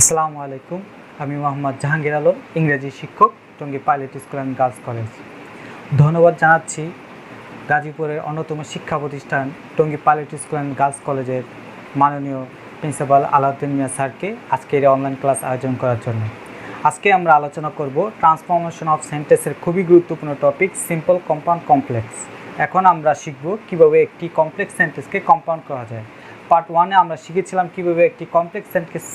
আসসালামু আলাইকুম। আমি মোহাম্মদ জাহাঙ্গীর আলম, ইংরেজি শিক্ষক, Tongi pilot school and girls college. ধন্যবাদ জানাচ্ছি গাজীপুরের অন্যতম শিক্ষা প্রতিষ্ঠান Tongi pilot school and girls কলেজের মাননীয় প্রিন্সিপাল আলাউদ্দিন মিয়া স্যারকে আজকের এই অনলাইন ক্লাস আয়োজন করার জন্য। আজকে আমরা আলোচনা করব ট্রান্সফরমেশন অফ সেন্টেন্সের খুবই গুরুত্বপূর্ণ টপিক সিম্পল, কম্পাউন্ড, কমপ্লেক্স। এখন আমরা শিখব কীভাবে একটি কমপ্লেক্স সেন্টেন্সকে কম্পাউন্ড করা যায়। পার্ট 1-এ আমরা শিখেছিলাম কীভাবে একটি কমপ্লেক্স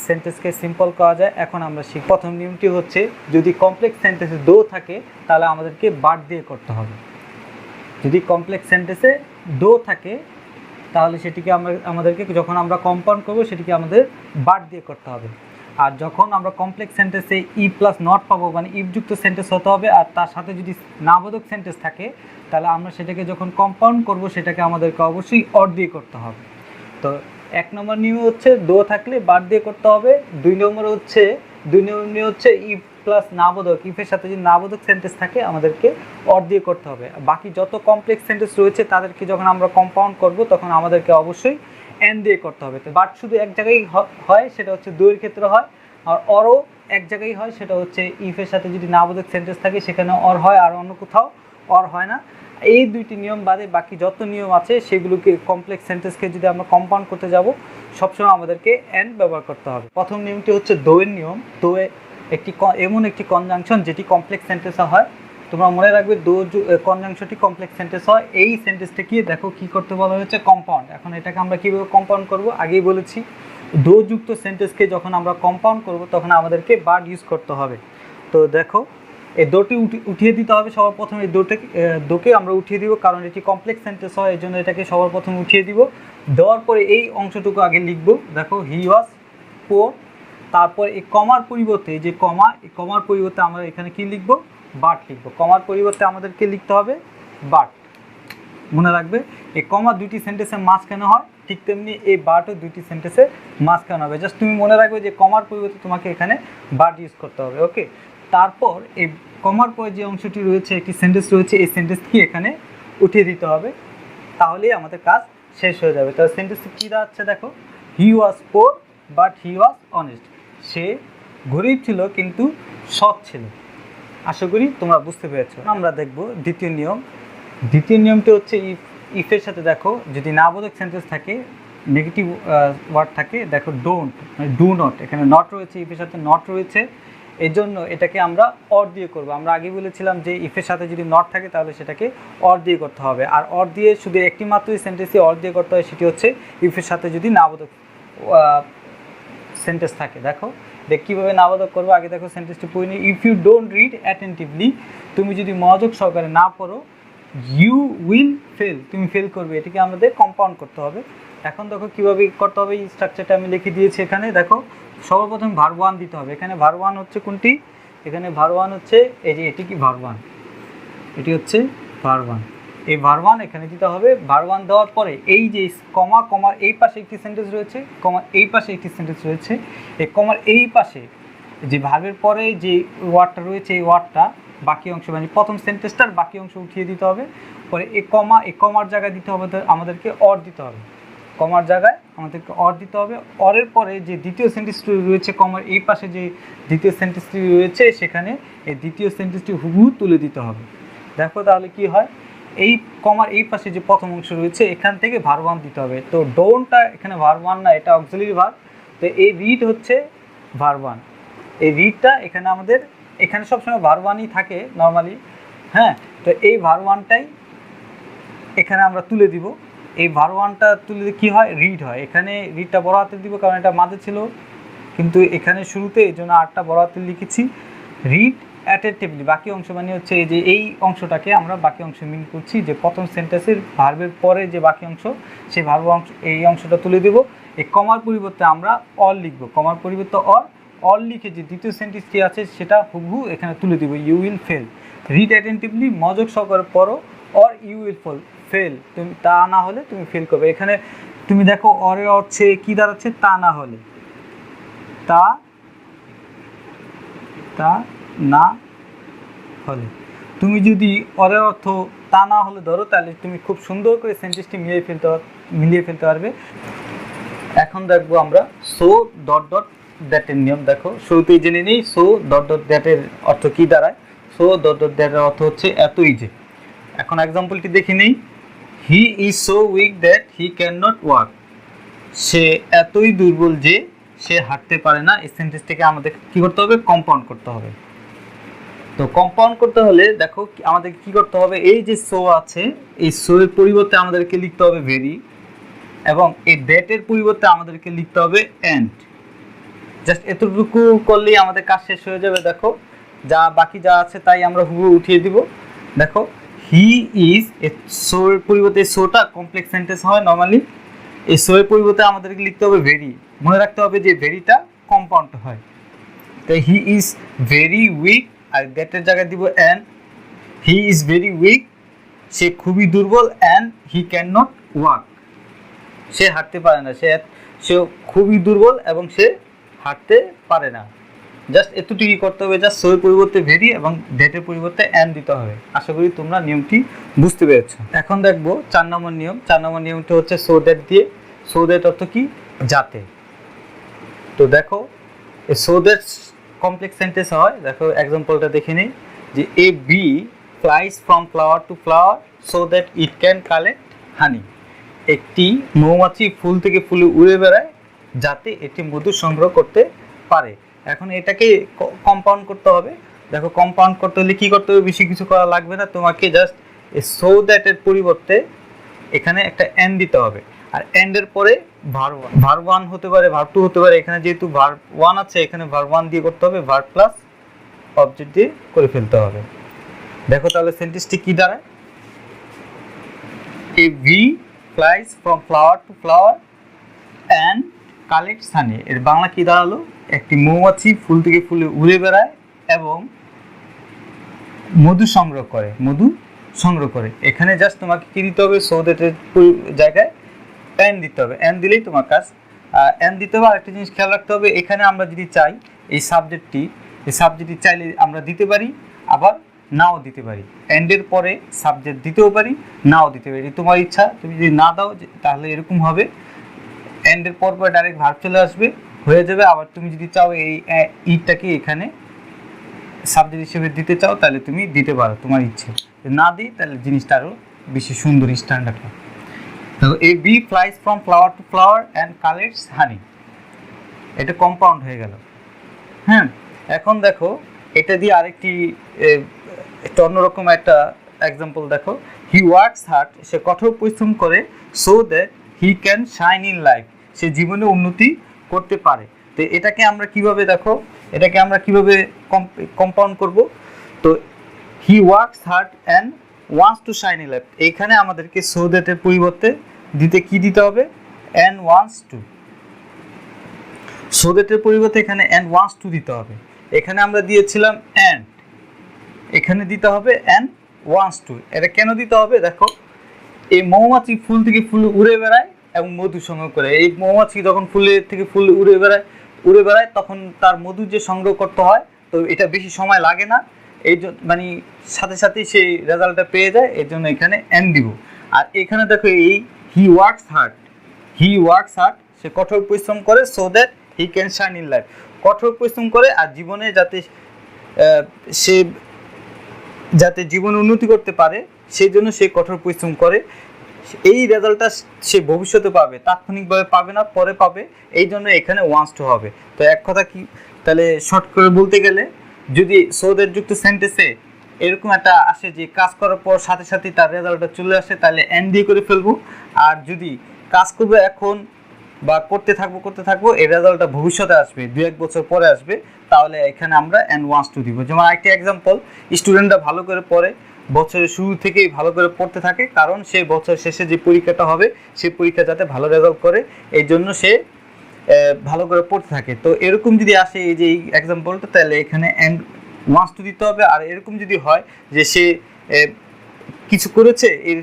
সেন্টেন্সকে সিম্পল করা যায়। এখন আমরা প্রথম নিয়মটি হচ্ছে, যদি কমপ্লেক্স সেন্টেন্সে দো থাকে তাহলে আমাদেরকে বাট দিয়ে করতে হবে। যদি কমপ্লেক্স সেন্টেন্সে দো থাকে তাহলে সেটিকে আমাদেরকে যখন আমরা কম্পাউন্ড করব সেটিকে আমাদের বাট দিয়ে করতে হবে। আর যখন আমরা কমপ্লেক্স সেন্টেন্সে ই প্লাস নট পাবো, মানে ইফযুক্ত সেন্টেন্স হতে হবে, আর তার সাথে যদি নাবোধক সেন্টেন্স থাকে তাহলে আমরা সেটাকে যখন কম্পাউন্ড করব সেটাকে আমাদেরকে অবশ্যই অর দিয়ে করতে হবে। তো 1 নম্বর নিয়ম হচ্ছে দো থাকলে বাট দিয়ে করতে হবে। 2 নম্বর হচ্ছে ইফ প্লাস নাবোধক, ইফের সাথে যদি নাবোধক সেন্টেন্স থাকে আমাদেরকে অর দিয়ে করতে হবে। বাকি যত কমপ্লেক্স সেন্টেন্স রয়েছে তাদেরকে যখন আমরা কম্পাউন্ড করব তখন আমাদেরকে অবশ্যই এন দিয়ে করতে হবে। তো বাট শুধু এক জায়গায় হয়, সেটা হচ্ছে দোয়ের ক্ষেত্রে হয়, আর অরও এক জায়গায় হয়, সেটা হচ্ছে ইফের সাথে যদি নাবোধক সেন্টেন্স থাকে সেখানে অর হয়, আর অন্য কোথাও অর হয় না। এই 2টি নিয়ম বাদে বাকি যত নিয়ম আছে সেগুলোকে কমপ্লেক্স সেন্টেন্সকে যদি আমরা কম্পাউন্ড করতে যাব সবসময় আমাদেরকে এন ব্যবহার করতে হবে। প্রথম নিয়মটি হচ্ছে দোয়ের নিয়ম। দোয়ে এমন একটি কনজাংশন যেটি কমপ্লেক্স সেন্টেন্সে হয়। তোমরা মনে রাখবে দো কনজাংশনটি কমপ্লেক্স সেন্টেন্স হয়। এই সেন্টেন্সটাকে দেখো কি করতে বলা হয়েছে, কম্পাউন্ড। এখন এটাকে আমরা কীভাবে কম্পাউন্ড করব আগেই বলেছি। দো যুক্ত সেন্টেন্সকে যখন আমরা কম্পাউন্ড করব তখন আমাদেরকে বাট ইউজ করতে হবে। তো দেখো এই দোটি উঠিয়ে দিতে হবে। সবার প্রথমে এই দোকে আমরা উঠিয়ে দিব, কারণ এটি কমপ্লেক্স সেন্টেন্স হয়, এই জন্য এটাকে সবার প্রথমে উঠিয়ে দিব। দেওয়ার পরে এই অংশটুকু আগে লিখব। দেখো হি ওয়াজ পোর, তারপর এই কমার পরিবর্তে, এই যে এই কমার পরিবর্তে আমরা এখানে কি লিখব, বাট লিখব। কমার পরিবর্তে আমাদেরকে লিখতে হবে বাট। মনে রাখবে এই কমা 2টি সেন্টেন্সের মাঝখানে হয়, ঠিক তেমনি এই বাটও 2টি সেন্টেন্সের মাঝখানে হবে। জাস্ট তুমি মনে রাখবে যে কমার পরিবর্তে তোমাকে এখানে বাট ইউজ করতে হবে। ওকে, তারপর এই কমার পরে যে অংশটি রয়েছে, একটি সেন্টেন্স রয়েছে, এই সেন্টেন্সটি এখানে উঠিয়ে দিতে হবে, তাহলেই আমাদের কাজ শেষ হয়ে যাবে। তাহলে সেন্টেন্সটি কী দাঁড়াচ্ছে দেখো, হি ওয়াজ poor but he was honest. সে গরিব ছিল কিন্তু সৎ ছিল। আশা করি তোমরা বুঝতে পেরেছো। আমরা দেখব দ্বিতীয় নিয়ম। দ্বিতীয় নিয়মটি হচ্ছে ইফের সাথে দেখো যদি নাবোধক সেন্টেন্স থাকে, নেগেটিভ ওয়ার্ড থাকে, দেখো ডোন্ট মানে ডু নট, এখানে নট রয়েছে, ইফের সাথে নট রয়েছে, এই জন্য এটাকে আমরা অর দিয়ে করব। আমরা আগে বলেছিলাম যে ইফের সাথে যদি নট থাকে তাহলে সেটাকে অর দিয়ে করতে হবে। আর অর দিয়ে শুধু একটি মাত্রই সেন্টেন্সে অর দিয়ে করতে হয়, সেটি হচ্ছে ইফের সাথে যদি নাবোধক সেন্টেন্স থাকে। দেখো কীভাবে নাবোধক করবো, আগে দেখো সেন্টেন্সটি পড়ে নিই। If you don't read attentively, তুমি যদি মনোযোগ সহকারে না পড়ো, ইউ উইল ফেল, তুমি ফেল করবে। এটিকে আমাদের কম্পাউন্ড করতে হবে। এখন দেখো কীভাবে করতে হবে, এই স্ট্রাকচারটা আমি লিখে দিয়েছি এখানে। দেখো সর্বপ্রথম ভার্ব 1 দিতে হবে। এখানে ভার্ব 1 হচ্ছে কোনটি, এখানে ভার্ব 1 হচ্ছে এই যে এটি কি ভার্ব 1, এটি হচ্ছে ভার্ব 1। এই ভার্ব 1 এখানে দিতে হবে। ভার্ব 1 দেওয়ার পরে এই যে কমার এই পাশে একটি সেন্টেন্স রয়েছে, কমার এই পাশে একটি সেন্টেন্স রয়েছে, এই কমার এই পাশে যে ভার্বের পরে যে ওয়ার্ডটা রয়েছে, এই ওয়ার্ডটা বাকি অংশ মানে প্রথম সেন্টেন্সটার বাকি অংশ উঠিয়ে দিতে হবে। পরে এই কমার জায়গায় দিতে হবে আমাদেরকে অর দিতে হবে। কমার জায়গায় আমাদেরকে অর দিতে হবে। অরের পরে যে দ্বিতীয় সেন্টেন্সটি রয়েছে, কমার এই পাশে যে দ্বিতীয় সেন্টেন্সটি রয়েছে, সেখানে এই দ্বিতীয় সেন্টেন্সটি হুবহু তুলে দিতে হবে। দেখো তাহলে কি হয়, এই কমার এই পাশে যে প্রথম অংশ রয়েছে এখান থেকে ভার্ব 1 দিতে হবে। তো ডোন্টটা এখানে ভার্ব 1 না, এটা অক্সিলারি ভার্ব। তো এই রিড হচ্ছে ভার্ব 1। এই রিডটা এখানে সবসময় ভার্ব 1ই থাকে নর্মালি। হ্যাঁ, তো এই ভার্ব 1টাই এখানে আমরা তুলে দিব। এই ভার্ব 1টা তুলে কী হয়, রিড হয়। এখানে রিডটা বড় হাতে দিব কারণ এটা মাঝে ছিল, কিন্তু এখানে শুরুতে এই জন্য আরটা বড় হাতে লিখেছি। রিড অ্যাটেন্টিভলি, বাকি অংশ মানে হচ্ছে এই যে এই অংশটাকে আমরা বাকি অংশ মিন করছি, যে প্রথম সেন্টেন্সের ভার্বের পরে যে বাকি অংশ, সেই ভার্ব অংশ এই অংশটা তুলে দেব। এই কমার পরিবর্তে আমরা অল লিখব। কমার পরিবর্তে অল লিখে যে দ্বিতীয় সেন্টেন্সটি আছে সেটা হুবহু এখানে তুলে দেব। You will fail, read attentively, মনোযোগ সহকারে পড়ো, অর ইউ উইল ফেল, তুমি তা না হলে তুমি ফেল করবে। এখানে তুমি দেখো অরের অর্থে কী দাঁড়াচ্ছে, তা না হলে, তা না হলে। তুমি যদি অরের অর্থ তা না হলে ধরো, তাহলে তুমি খুব সুন্দর করে সেন্টেন্সটি মিলিয়ে ফেলতে পারবে। এখন দেখবো আমরা সো ডট ডট দ্যাটের নিয়ম দেখো, শুরুতেই জেনে নিই সো ডট ডট দ্যাটের অর্থ কি দাঁড়ায়। সো ডট ডট দ্যাটের অর্থ হচ্ছে এতই যে। এখন এক্সাম্পলটি দেখে নিই। He is so weak that he can not walk. সে এতই দুর্বল যে সে হাঁটতে পারে না। এই সেন্টেন্সটাকে আমাদের কি করতে হবে? কম্পাউন্ড করতে হবে। তো কম্পাউন্ড করতে হলে দেখো আমাদের কি করতে হবে, এই যে সো আছে এই সো এর পরিবর্তে আমাদেরকে লিখতে হবে ভেরি, এবং এই দ্যাটের পরিবর্তে আমাদেরকে লিখতে হবে এন্ড। জাস্ট এতটুকু করলেই আমাদের কাজ শেষ হয়ে যাবে। দেখো যা বাকি যা আছে তাই আমরা হুবহু উঠিয়ে দিব। দেখো হি ইজ, সো এর পরিবর্তে সোটা কমপ্লেক্স সেন্টেন্স হয় নর্মালি, এই সো এর পরিবর্তে আমাদেরকে লিখতে হবে ভেরি। মনে রাখতে হবে যে ভেরিটা কম্পাউন্ড হয়। তো হি ইজ ভেরি উইক, আর দ্যাটের জায়গায় দিব and. He is very weak, সে খুবই দুর্বল, and he can not walk, সে হাঁটতে পারে না। সে খুবই দুর্বল এবং সে হাঁটতে পারে না। জাস্ট এতটুকুই করতে হবে, জাস্ট সোর পরিবর্তে ভেরি এবং ডেটের পরিবর্তে অ্যান্ড দিতে হবে। আশা করি তোমরা নিয়মটি বুঝতে পেরেছো। এখন দেখবো 4 নম্বর নিয়ম। 4 নম্বর নিয়মটি হচ্ছে সো দ্যাট দিয়ে। সো দ্যাট অর্থ কি? যাতে। তো দেখো এই সো দ্যাট কমপ্লেক্স সেন্টেন্স হয়। দেখো এক্সাম্পলটা দেখে নিই, যে a bee flies from flower to flower so that it can collect honey. একটি মৌমাছি ফুল থেকে ফুলে উড়ে বেড়ায় যাতে এটি মধু সংগ্রহ করতে পারে। এখন এটাকে কম্পাউন্ড করতে হবে। দেখো কম্পাউন্ড করতে হলে কি করতে হবে? বেশি কিছু করা লাগবে না, তোমাকে জাস্ট সো দ্যাটের পরিবর্তে এখানে একটা এন্ড দিতে হবে। আর এন্ডের পরে ভার্ব 1 হতে পারে, ভার্ব 2 হতে পারে। এখানে যেহেতু ভার্ব 1 আছে, এখানে ভার্ব 1 দিয়ে করতে হবে, ভার্ব প্লাস অবজেক্ট দিয়ে করে ফেলতে হবে। দেখো তাহলে সেন্টেন্সটি কি দাঁড়ায়? A bee flies from flower to flower and collects honey. এর বাংলা কি দাঁড়ালো? একটি মৌমাছি ফুল থেকে ফুলে উড়ে বেড়ায় এবং মধু সংগ্রহ করে। এখানে জাস্ট তোমাকে কি দিতে হবে? সো দ্যাটের জায়গায় এন দিতে হবে। এন দিলেই তোমার কাজ। এন দিতে হবে। আরেকটা জিনিস খেয়াল রাখতে হবে, এখানে আমরা যদি চাই এই সাবজেক্টটি চাইলে আমরা দিতে পারি, আবার নাও দিতে পারি। এন্ডের পরে সাবজেক্ট দিতেও পারি, নাও দিতে পারি, তোমার ইচ্ছা। তুমি যদি না দাও তাহলে এরকম হবে, এন্ডের পর ডাইরেক্ট ভার্ব চলে আসবে, হয়ে যাবে। আবার তুমি যদি চাও এই ইটটাকে এখানে সাবজেক্ট হিসেবে দিতে চাও তাহলে তুমি দিতে পারো, তোমার ইচ্ছে। না দিই তাহলে জিনিসটা আরও বেশি সুন্দর স্ট্যান্ডার্ড হয়। দেখো a bee flies from flower to flower and collects honey, এটা কম্পাউন্ড হয়ে গেল। হ্যাঁ, এখন দেখো এটা দিয়ে আরেকটি অন্যরকম একটা এক্সাম্পল দেখো। হি ওয়ার্কস হার্ড, সে কঠোর পরিশ্রম করে, so that he can shine in life, সে জীবনে উন্নতি করতে পারে। তো এটাকে আমরা কিভাবে কম্পাউন্ড করব? তো হি works hard and wants to shine in life, এখানে আমাদেরকে সো দ্যাটের পরিবর্তে দিতে হবে অ্যান্ড ওয়ান্টস টু। সো দ্যাটের পরিবর্তে এখানে অ্যান্ড ওয়ান্টস টু দিতে হবে। এখানে আমরা দিয়েছিলাম অ্যান্ড, এখানে দিতে হবে অ্যান্ড ওয়ান্টস টু। এটা কেন দিতে হবে? দেখো এই মৌমাছি ফুল থেকে ফুল উড়ে বেড়ায় এবং মধু সংগ্রহ করে। এই মৌমাছি যখন ফুলের থেকে ফুল উড়ে বেড়ায় তখন তার মধু যে সংগ্রহ করতে হয়, তো এটা বেশি সময় লাগে না, এই মানে সাথে সাথেই সেই রেজাল্টটা পেয়ে যায়। এই জন্য এখানে এন্ড দিব। আর এখানে দেখো এই হি ওয়ার্কস হার্ড, সে কঠোর পরিশ্রম করে, so that he can shine in life, কঠোর পরিশ্রম করে আর জীবনে যাতে জীবনে উন্নতি করতে পারে সেই জন্য সে কঠোর পরিশ্রম করে। এই রেজাল্টটা সে ভবিষ্যতে পাবে, তাৎক্ষণিকভাবে পাবে না, পরে পাবে। এই জন্য এখানে ওয়ান্টস টু হবে। তো এক কথা কি, তাহলে শর্ট করে বলতে গেলে, যদি সো দ্যাট যুক্ত সেন্টেন্সে এরকম একটা আসে যে কাজ করার পর সাথে সাথে তার রেজাল্টটা চলে আসে, তাহলে এন্ড দিয়ে করে ফেলবো। আর যদি কাজ করবে এখন বা করতে থাকবো এই রেজাল্টটা ভবিষ্যতে আসবে, 2-1 বছর পরে আসবে, তাহলে এখানে আমরা এন্ড ওয়ান্টস টু দিব। যেমন আরেকটি এক্সাম্পল, স্টুডেন্টরা ভালো করে পড়ে, বছরের শুরু থেকেই ভালো করে পড়তে থাকে, কারণ সে বছর শেষে যে পরীক্ষাটা হবে সেই পরীক্ষা যাতে ভালো রেজাল্ট করে, এই জন্য সে ভালো করে পড়তে থাকে। তো এরকম যদি আসে এই যে এই এক্সাম্পলটা, তাহলে এখানে এন্ড ওয়ান্টস টু দিতে হবে। আর এরকম যদি হয় যে সে কিছু করেছে, এর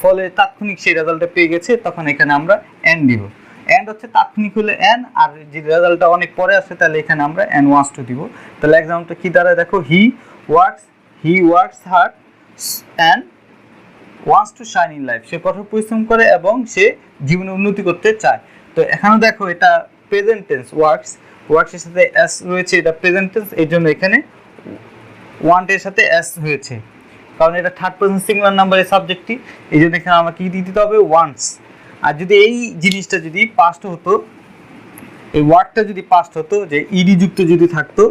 ফলে তাৎক্ষণিক সেই রেজাল্টটা পেয়ে গেছে, তখন এখানে আমরা এন্ড দিব। এন্ড হচ্ছে তাৎক্ষণিক হলে এন, আর যে রেজাল্টটা অনেক পরে আসে তাহলে এখানে আমরা এন্ড ওয়ান্টস টু দিব। তাহলে এক্সাম্পলটা কি দাঁড়ায় দেখো, he works hard and wants to shine in life, সে কঠোর পরিশ্রম করে এবং সে জীবনে উন্নতি করতে চায়। তো এখানে দেখো এটা প্রেজেন্ট টেন্স, ওয়ার্কসের সাথে এস রয়েছে, এটা প্রেজেন্ট টেন্স, এই জন্য এখানে ওয়ান্ট এর সাথে এস হয়েছে, কারণ এটা থার্ড পারসন সিঙ্গুলার নাম্বারের সাবজেক্টটি, এই জন্য এখানে আমাকে কি দিতে হবে, ওয়ান্টস। আর যদি এই জিনিসটা যদি পাস্ট হতো, এই ওয়ার্ডটা যদি পাস্ট হতো, যে ইডি যুক্ত যদি থাকতো,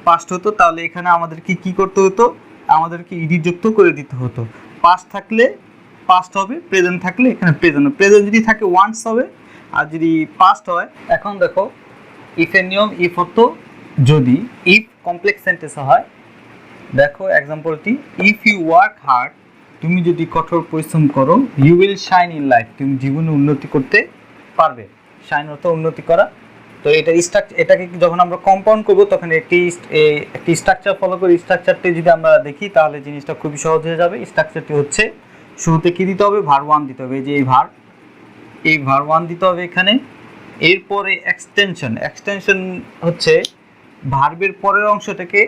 পাস্ট হতো, তাহলে এখানে আমাদেরকে কি করতে হতো, আমাদেরকে ইডি যুক্ত করে দিতে হতো। পাস্ট থাকলে পাস্ট হবে, প্রেজেন্ট থাকলে এখানে প্রেজেন্ট, প্রেজেন্ট যদি থাকে ওয়ান্টস হবে, আর যদি পাস্ট হয়। এখন দেখো ইফের নিয়ম, ইফ হতো যদি, ইফ কমপ্লেক্স সেন্টেন্সে হয়। দেখো এক্সাম্পলটি, ইফ ইউ ওয়ার্ক হার্ড, তুমি যদি কঠোর পরিশ্রম করো, you will shine in life, তুমি জীবনে উন্নতি করতে পারবে। শাইন অর্থ উন্নতি করা। তো এটা এটাকে যখন আমরা কম্পাউন্ড করবো তখন একটি স্ট্রাকচার ফলো করি। স্ট্রাকচারটি যদি আমরা দেখি তাহলে জিনিসটা খুবই সহজ হয়ে যাবে। স্ট্রাকচারটি হচ্ছে, শুরুতে কি দিতে হবে, ভার ওয়ান দিতে হবে, এই যে এই ভার ওয়ান দিতে হবে এখানে। এরপরে এক্সটেনশন হচ্ছে ভার্বের পরের অংশটাকে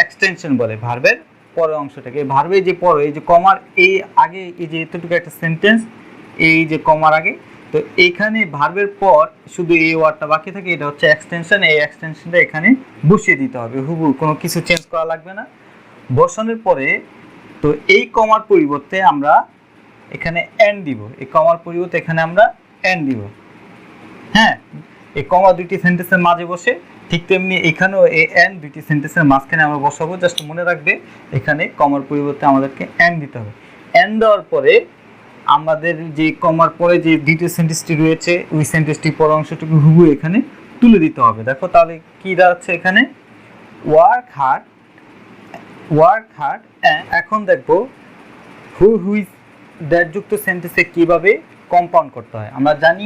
এক্সটেনশন বলে, ভার্বের পরের অংশটাকে। ভার্বের যে পরে, এই যে কমার এই আগে, এই যে এতটুকু একটা সেন্টেন্স, এই যে কমার আগে, তো এইখানে ভার্বের পর শুধু এই ওয়ার্ডটা বাকি থাকে, এটা হচ্ছে এক্সটেনশন। এই এক্সটেনশনটা এখানে বসিয়ে দিতে হবে, হুবহু, কোনো কিছু চেঞ্জ করা লাগবে না। বসানোর পরে তো এই কমার পরিবর্তে আমরা এখানে এন্ড দিব, এই কমার পরিবর্তে এখানে আমরা এন্ড দিব। হ্যাঁ, এই কমা দুইটি সেন্টেন্সের মাঝে বসে, ঠিক তেমনি এখানেও এই এন্ড দুইটি সেন্টেন্সের মাঝখানে আমরা বসাবো। জাস্ট মনে রাখবে এখানে কমার পরিবর্তে আমাদেরকে এন্ড দিতে হবে। এন্ড দেওয়ার পরে আমাদের যে কমার পরে যে দ্বিতীয় সেন্টেন্সটি রয়েছে, ওই সেন্টেন্সটির পর অংশটুকু হুবহু এখানে তুলে দিতে হবে। দেখো তাহলে কি দাঁড়াচ্ছে এখানে, ওয়ার্ক হার্ড। এখন দেখবো হুইজ দ্যাট যুক্ত সেন্টেন্সে কিভাবে কম্পাউন্ড করতে হয়। আমরা জানি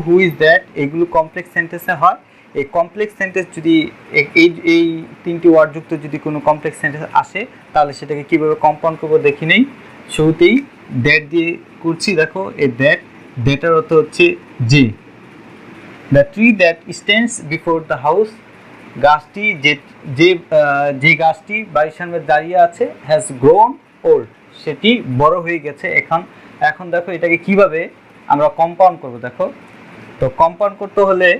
হুইজ দ্যাট এগুলো কমপ্লেক্স সেন্টেন্সে হয়। এই কমপ্লেক্স সেন্টেন্স যদি এই তিনটি ওয়ার্ড যুক্ত যদি কোনো কমপ্লেক্স সেন্টেন্স আসে, তাহলে সেটাকে কিভাবে কম্পাউন্ড করবো দেখি নেই। শুরুতেই দ্যাট দিয়ে করছি। দেখো এই দ্যাটের অর্থ হচ্ছে যে, the tree that stands before the house, গাছটি যে গাছটি বাড়ির সামনে দাঁড়িয়ে আছে, হ্যাজ গ্রোন ওল্ড, সেটি বড় হয়ে গেছে। এখন দেখো এটাকে কিভাবে আমরা কম্পাউন্ড করব। দেখো তো কম্পাউন্ড করতে হলে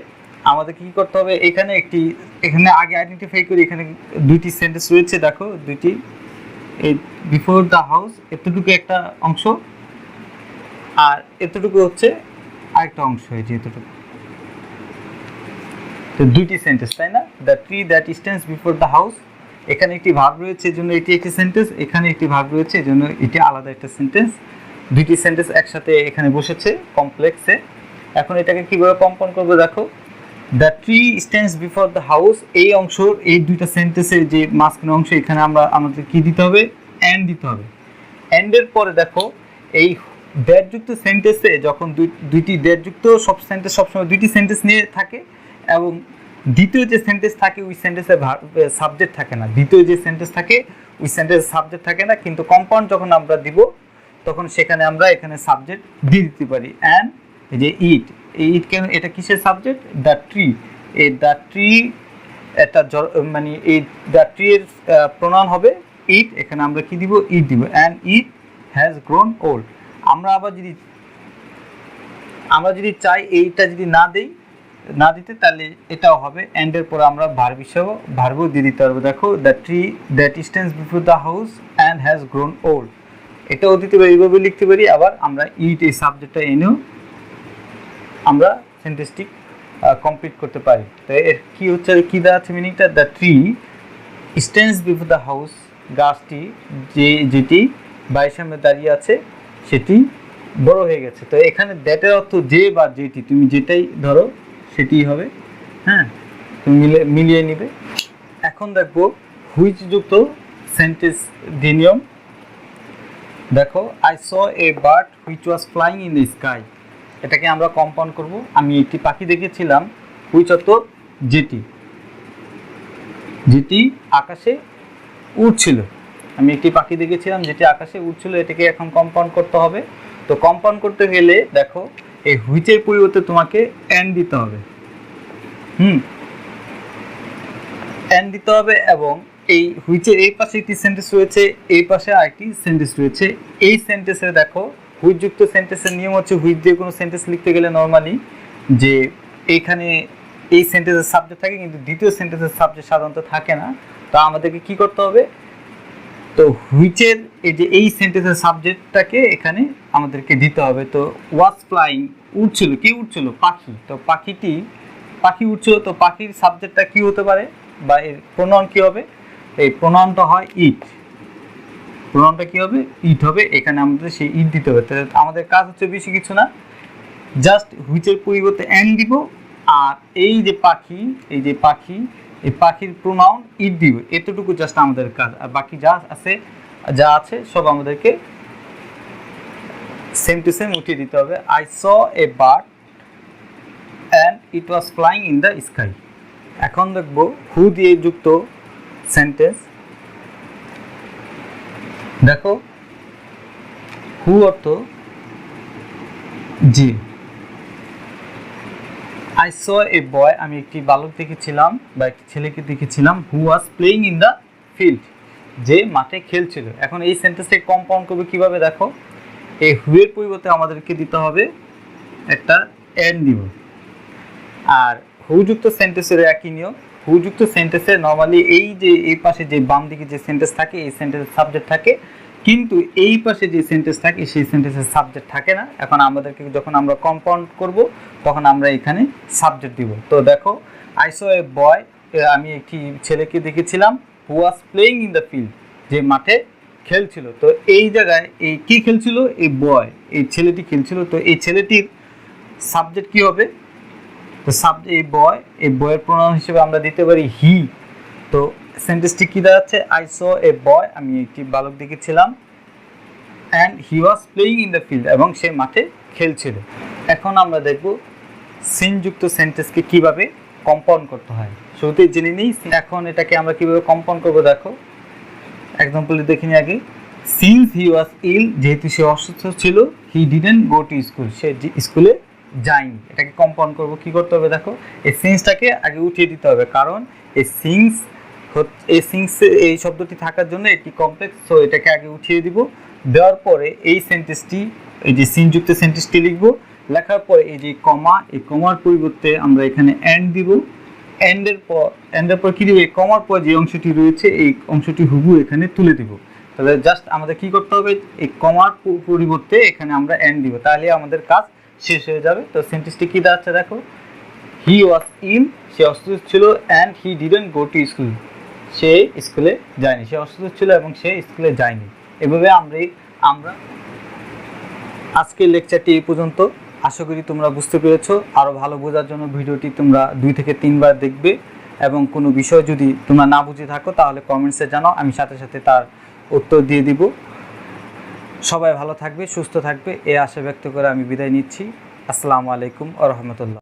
আমাদের কি করতে হবে, এখানে আগে আইডেন্টিফাই করি, এখানে দুইটি সেন্টেন্স রয়েছে। দেখো দুইটি, এই বিফোর দ্য হাউস এতটুকু একটা অংশ, আর এতটুকু হচ্ছে আরেকটা অংশ, এই যে এতটুকু, তো দুইটি সেন্টেন্স, তাই না। The tree that stands before the house, এখানে একটি ভার্ব রয়েছে, এজন্য এটি একটি সেন্টেন্স, এখানে একটি ভার্ব রয়েছে, এজন্য এটি আলাদা একটা সেন্টেন্স। দুইটি সেন্টেন্স একসাথে এখানে বসেছে কমপ্লেক্সে। এখন এটাকে কিভাবে কম্পাউন্ড করবো, দেখো the tree stands before the house, এই অংশ, এই দুইটা সেন্টেন্সের যে মাঝখানে অংশ, এখানে আমাদের কি দিতে হবে, এন্ড দিতে হবে। এন্ডের পরে দেখো এই দ্যাট যুক্ত সেন্টেন্সে যখন দুইটি দ্যাট যুক্ত সব সেন্টেন্স সবসময় দুইটি সেন্টেন্স নিয়ে থাকে, এবং দ্বিতীয় যে সেন্টেন্স থাকে ওই সেন্টেন্সের সাবজেক্ট থাকে না, দ্বিতীয় যে সেন্টেন্স থাকে ওই সেন্টেন্সের সাবজেক্ট থাকে না। কিন্তু কম্পাউন্ড যখন আমরা দিব তখন সেখানে আমরা এখানে সাবজেক্ট দিয়ে দিতে পারি। অ্যান্ড এই যে ইট কেন, এটা কিসের সাবজেক্ট, দ্য ট্রি। এই দ্য ট্রি একটা মানে এই দ্য ট্রি এর প্রনাউন হবে ইট, এখানে আমরা কি দিব, ইট দিব। And it has grown old. আমরা যদি চাই এইটা যদি না দিতে, তাহলে এটাও হবে। এন্ডের পরে আমরা ভার্বও দিয়ে দিতে পারবো। দেখো the tree that stands before the house and has grown old, এটাও দিতে পারি, এইভাবে লিখতে পারি। আবার আমরা ইট এই সাবজেক্টটা এনেও আমরা সেন্টেন্সটি কমপ্লিট করতে পারি। তো এর কি হচ্ছে, কি দাঁড়াচ্ছে মিনিংটা, the tree stands before the house, গাছটি যেটি বাড়ির সামনে দাঁড়িয়ে আছে সেটি বড় হয়ে গেছে। তো এখানে দ্যাটের অর্থ যে বা যেটি, তুমি যেটাই ধরো সেটিই হবে। হ্যাঁ, তুমি মিলিয়ে নিবে। এখন দেখবো হুইচ যুক্ত সেন্টেন্স দিয়ে নিয়ম। দেখো I saw a bird which was flying in the sky, এটাকে আমরা কম্পাউন্ড করব। আমি একটি পাখি দেখেছিলাম, হুইচ অর্থ যেটি আকাশে উড়ছিল। আমি একটি পাখি দেখেছিলাম যেটি আকাশে উড়ছিল, এটাকে এখন কম্পাউন্ড করতে হবে। তো কম্পাউন্ড করতে গেলে দেখো এই হুইচের পরিবর্তে তোমাকে এন্ড দিতে হবে। এন্ড দিতে হবে, এবং এই হুইচের এই পাশে একটি সেন্টেন্স রয়েছে, এই পাশে আরেকটি সেন্টেন্স রয়েছে। এই সেন্টেন্সে দেখো হুইচ যুক্ত সেন্টেন্সের নিয়ম হচ্ছে, হুইচ দিয়ে কোনো সেন্টেন্স লিখতে গেলে নর্মালি যে এইখানে এই সেন্টেন্সের সাবজেক্ট থাকে, কিন্তু দ্বিতীয় সেন্টেন্সের সাবজেক্ট সাধারণত থাকে না। তো আমাদেরকে কি করতে হবে, তো হুইচের এই যে এই সেন্টেন্সের সাবজেক্টটাকে এখানে আমাদেরকে দিতে হবে। তো ওয়াজ ফ্লাইং, উড়ছিল, কি উড়ছিল, পাখি। তো পাখি উড়ছিল, তো পাখির সাবজেক্টটা কি হতে পারে বা এর প্রোনাউন কি হবে, এই প্রোনাউনটা হয় ইট। প্রোনাউনটা কি হবে, ইট হবে। এখানে আমাদের সেই ইট দিতে হবে। তাহলে আমাদের কাজ হচ্ছে বেশি কিছু না, জাস্ট হুইচের পরিবর্তে এন দিব, আর এই যে পাখি, এই পাখির প্রোনাউন ইট দিব, এতটুকু জাস্ট আমাদের কাজ। আর বাকি যা আছে সব আমাদেরকে সেম টু সেম উঠিয়ে দিতে হবে। I saw a bird and it was flying in the sky. এখন দেখব হু দিয়ে যুক্ত সেন্টেন্স। দেখো হু অর্থ জি। আই স এ বয়, আমি একটি বালক দেখেছিলাম বা একটি ছেলেকে দেখেছিলাম, who was playing in the field, যে মাঠে খেলছিল। এখন এই সেন্টেন্সটাকে কম্পাউন্ড করবে কিভাবে, দেখো এই হু এর পরিবর্তে আমাদেরকে দিতে হবে একটা এন দিব। আর হুযুক্ত সেন্টেন্সের একই নিয়ম। হুযুক্ত সেন্টেন্সে নরমালি এই যে এই পাশে যে বাম দিকে যে সেন্টেন্স থাকে এই সেন্টেন্সের সাবজেক্ট থাকে, কিন্তু এই পাশে যে সেন্টেন্স থাকে সেই সেন্টেন্সের সাবজেক্ট থাকে না। এখন আমাদেরকে যখন আমরা কম্পাউন্ড করব তখন আমরা এখানে সাবজেক্ট দিব। তো দেখো আই স এ বয়, আমি একটি ছেলেকে দেখেছিলাম, who was playing in the field, যে মাঠে খেলছিল। তো এই জায়গায় এই কি খেলছিল, এই বয়, এই ছেলেটি খেলছিল। তো এই ছেলেটির সাবজেক্ট কি হবে, তো এই বয়ের প্রোনাউন হিসেবে আমরা দিতে পারি হি। তো সেন্টেন্সটি কি দাঁড়াচ্ছে, আই স এ বয়, আমি একটি বালক দেখেছিলাম, and he was playing in the field, এবং সে মাঠে খেলছিল। এখন আমরা দেখব সিনযুক্ত সেন্টেন্সকে কিভাবে কম্পাউন্ড করতে হয়। শুরুতেই জেনে নিই এখন এটাকে আমরা কিভাবে কম্পাউন্ড করব। দেখো এক্সাম্পলে দেখে নিই আগে। সিন্স হি ওয়াজ ইল, যেহেতু সে অসুস্থ ছিল, he didn't go to school, সে স্কুলে যায়নি। এটাকে কম্পাউন্ড করব, কি করতে হবে, দেখো এই সিন্সটাকে আগে উঠিয়ে দিতে হবে, কারণ এই সিন্স এই শব্দটি থাকার জন্য এটি কমপ্লেক্স। সো এটাকে আগে উঠিয়ে দিব, দেওয়ার পরে এই সেন্টেন্সটি, এই যে সিনযুক্ত সেন্টেন্সটি লিখব। লেখার পরে এই যে কমা, এই কমার পরিবর্তে আমরা এখানে এন্ড দিব। এন্ডের পর কি দিব, এই কমার পর যে অংশটি রয়েছে এই অংশটি হুবহু এখানে তুলে দিব। তাহলে জাস্ট আমাদের কি করতে হবে, এই কমার পরিবর্তে এখানে আমরা এন্ড দিব, তাহলে আমাদের কাজ শেষ হয়ে যাবে। তো সেন্টেন্সটি কি দাঁড়াচ্ছে, দেখো হি ওয়াজ ইল, সে অসুস্থ ছিল, and he didn't go to school, সে স্কুলে যায়নি, সে অসুস্থ ছিল এবং সে স্কুলে যায়নি। এভাবে আমরা আজকের লেকচারটি এই পর্যন্ত। আশা করি তোমরা বুঝতে পেরেছো। আরও ভালো বোঝার জন্য ভিডিওটি তোমরা 2 থেকে 3 বার দেখবে, এবং কোনো বিষয় যদি তোমরা না বুঝে থাকো তাহলে কমেন্টসে জানাও, আমি সাথে সাথে তার উত্তর দিয়ে দিব। সবাই ভালো থাকবে, সুস্থ থাকবে, এই আশা ব্যক্ত করে আমি বিদায় নিচ্ছি। আসসালামু আলাইকুম ওয়া রাহমাতুল্লাহ।